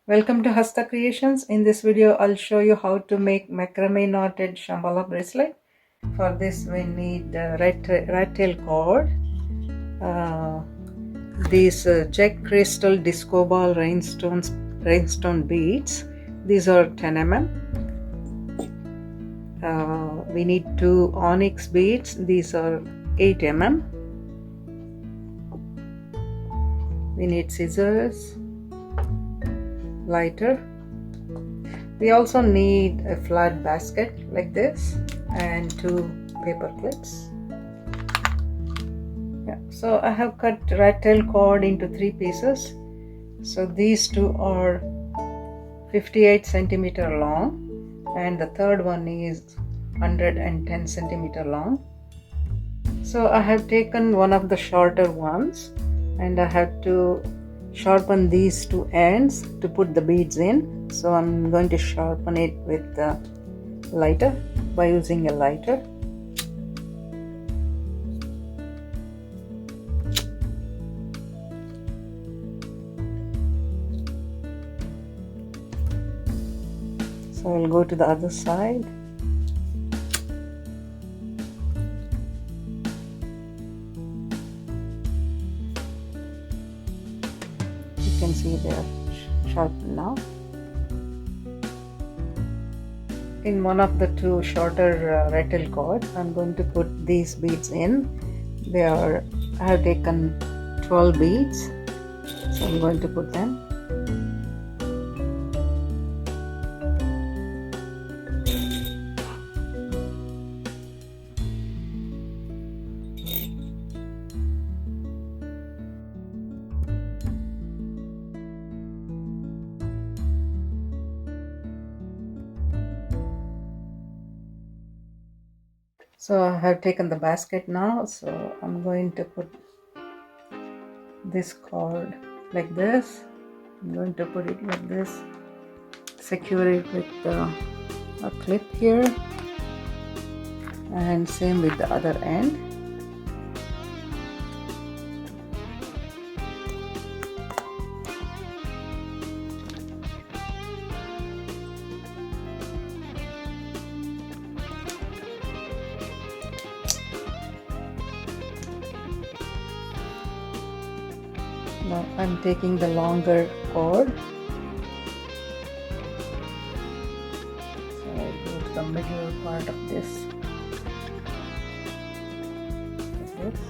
Welcome to Hasta Creations. In this video, I'll show you how to make macrame knotted Shamballa bracelet. For this, we need rat tail cord, these Czech crystal disco ball rhinestone beads. These are 10 mm. We need 2 onyx beads. These are 8 mm. We need scissors, lighter. We also need a flat basket like this and 2 paper clips. So I have cut rat tail cord into 3 pieces. So these two are 58 centimeter long and the third one is 110 centimeter long. So I have taken one of the shorter ones and I have to sharpen these 2 ends to put the beads in. So I'm going to sharpen it with the lighter by using a lighter. So I'll go to the other side. You can see they're sharpened now. In one of the 2 shorter rat tail cords, I'm going to put these beads in. I have taken 12 beads, so I'm going to put them. So I have taken the basket now, so I'm going to put this cord like this. I'm going to put it like this, secure it with a clip here, and same with the other end. Now I'm taking the longer cord. So I go to the middle part of this. Like this.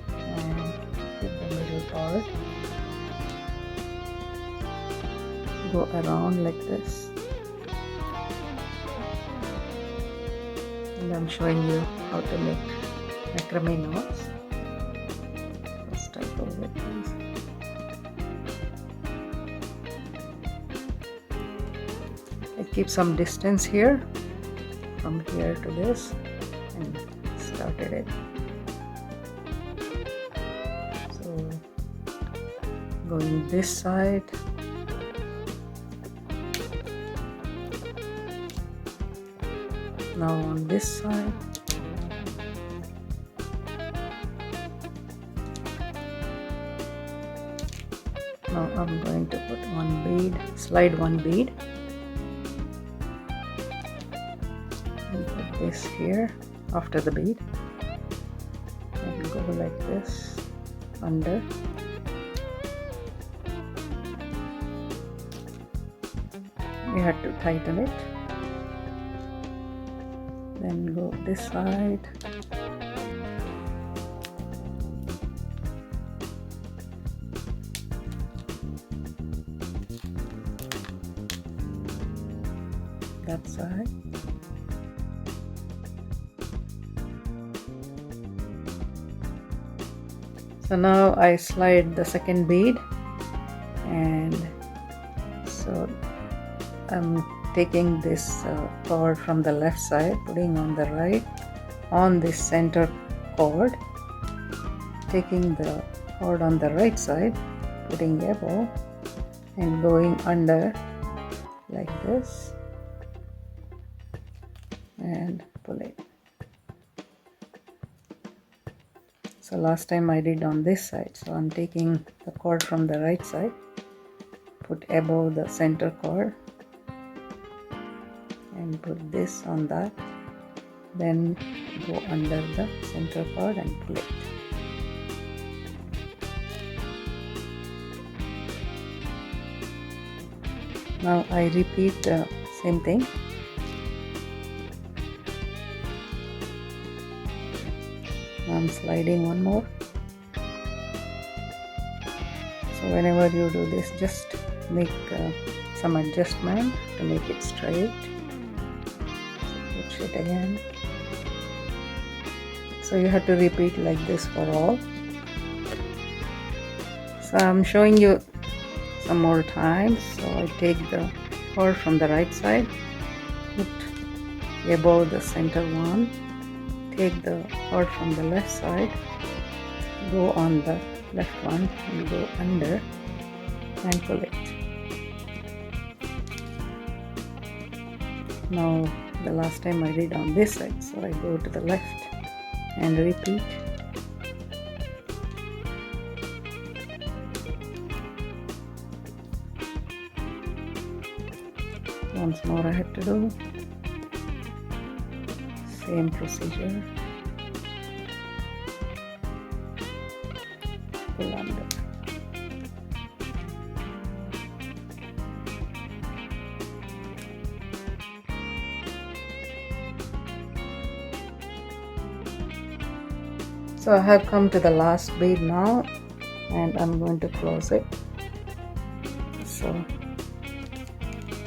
And with the middle part. Go around like this. And I'm showing you how to make macrame knots. Type of it, please. I keep some distance here from here to this and started it. So going this side, now on this side. Now I'm going to put one bead, slide one bead, and put this here after the bead, and go like this under. You have to tighten it, then go this side. That side. So now I slide the second bead, and so I'm taking this cord from the left side, putting on the right on this center cord, taking the cord on the right side, putting above and going under like this. And pull it. So last time I did on this side, so I'm taking the cord from the right side put above the center cord and put this on that, then go under the center cord and pull it. Now I repeat the same thing. I'm sliding one more. So whenever you do this, just make some adjustment to make it straight. So push it again. So you have to repeat like this for all. So I'm showing you some more times. So I take the cord from the right side, put above the center one, take the cord from the left side, go on the left one and go under and pull it. Now the last time I did on this side, so I go to the left and repeat. Once more I have to do same procedure. Pull under. So I have come to the last bead now, and I'm going to close it. So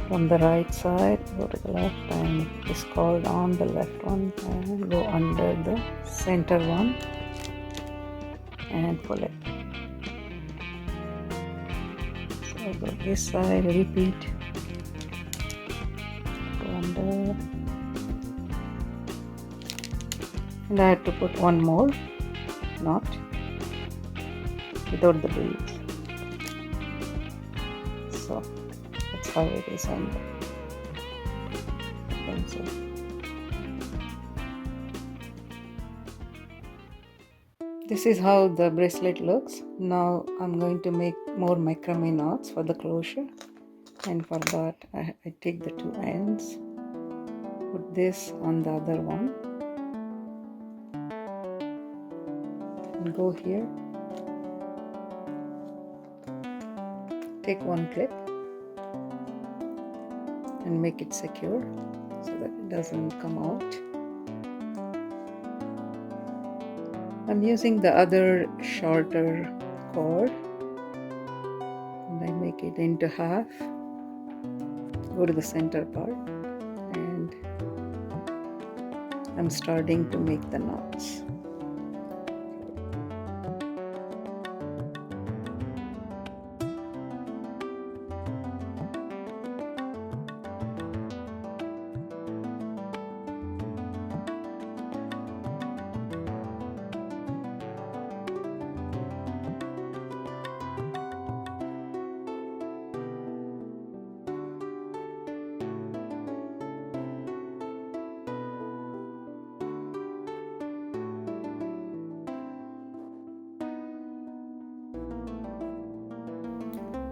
from the right side, go to the left and this cord on the left one and go under the center one and pull it. So go this side, repeat, go under, and I have to put one more knot without the beads. So that's how it is on the pencil. This is how the bracelet looks. Now I'm going to make more macrame knots for the closure, and for that I take the two ends, put this on the other one and go here, take one clip and make it secure so that it doesn't come out. I'm using the other shorter cord and I make it into half, go to the center part, and I'm starting to make the knots.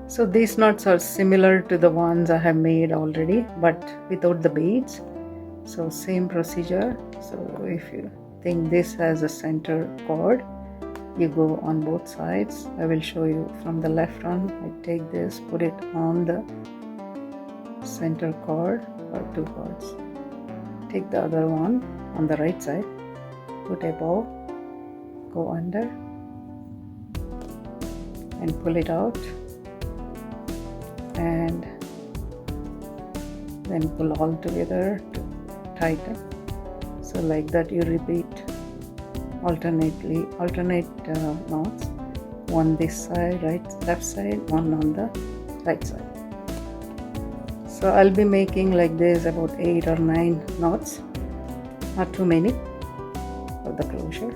So these knots are similar to the ones I have made already, but without the beads. So same procedure. So if you think this has a center cord, you go on both sides. I will show you from the left one. I take this, put it on the center cord or two cords. Take the other one on the right side, put above, go under and pull it out, and then pull all together to tighten. So like that you repeat alternate knots, one this side, left side, one on the right side. So I'll be making like this about 8 or 9 knots, not too many for the closure.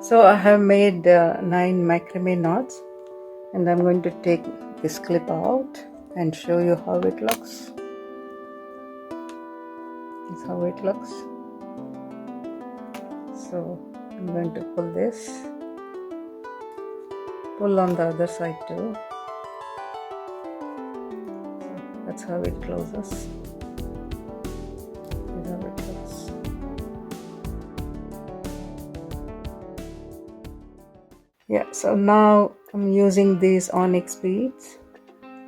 So I have made 9 macrame knots, and I'm going to take this clip out and show you how it looks. This is how it looks. So I'm going to pull this. Pull on the other side too. So that's how it closes. This is how it looks. Yeah, so now I'm using these onyx beads,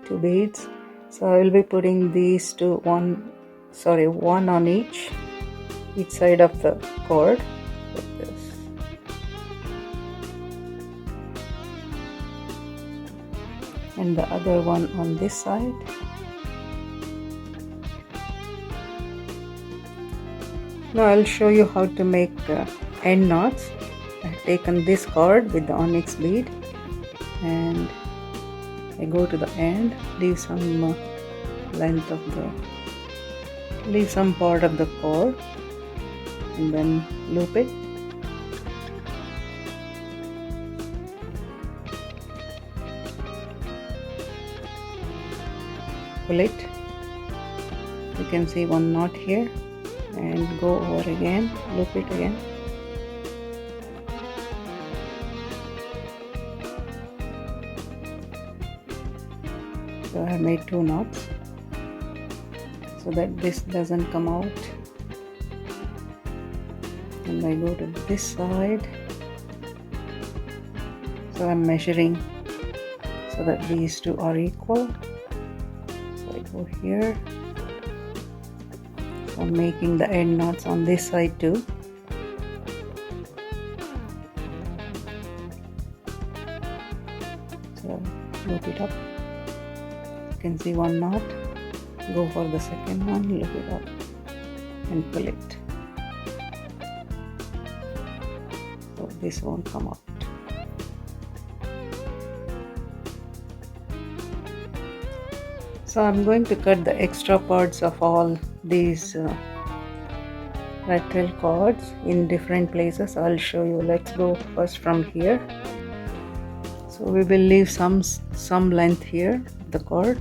2 beads. So I will be putting these to one on each side of the cord, like this. And the other one on this side. Now I'll show you how to make end knots. I've taken this cord with the onyx bead and I go to the end, leave some leave some part of the cord and then loop it. Pull it. You can see one knot here and go over again, loop it again. So I have made 2 knots so that this doesn't come out. And I go to this side. So I'm measuring so that these 2 are equal. So I go here. So I'm making the end knots on this side too. So loop it up. You can see one knot, go for the second one, loop it up and pull it. So this won't come out. So I'm going to cut the extra parts of all these red tail cords in different places. I'll show you. Let's go first from here. So we will leave some length here, the cord.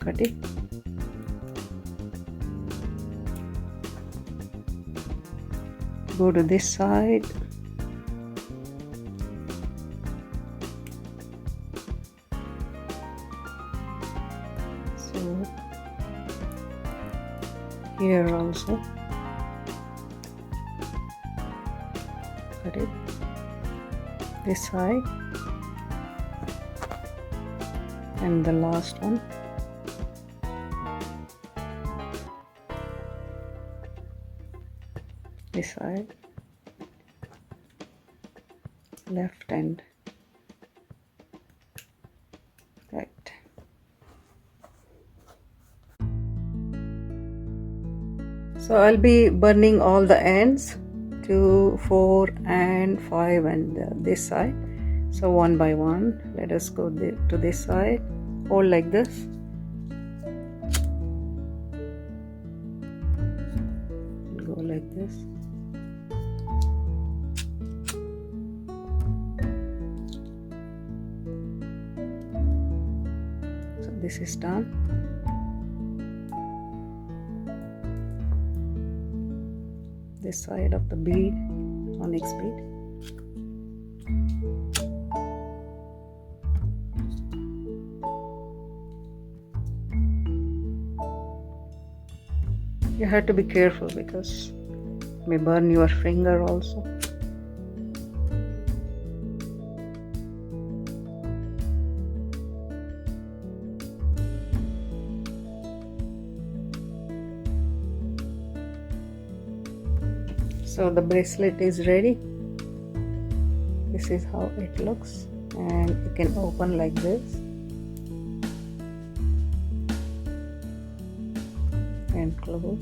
Cut it. Go to this side. So here also. Cut it. This side. And the last one. This side, left and right. So I'll be burning all the ends, 2, 4 and 5 and this side. So one by one, let us go to this side, hold like this. Go like this. So this is done. This side of the bead, onyx bead. You have to be careful because it may burn your finger also. So the bracelet is ready. This is how it looks, and you can open like this and close.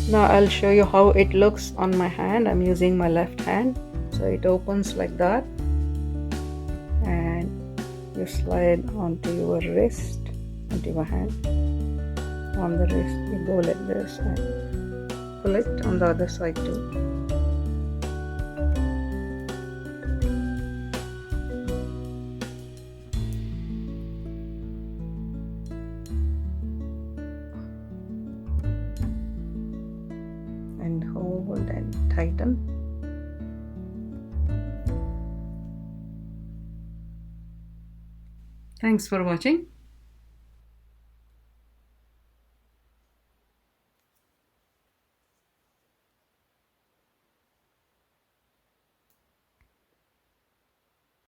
Now I'll show you how it looks on my hand. I'm using my left hand, so it opens like that and you slide onto your wrist, onto your hand. On the wrist you go like this and pull it on the other side too. and hold and tighten. Thanks for watching.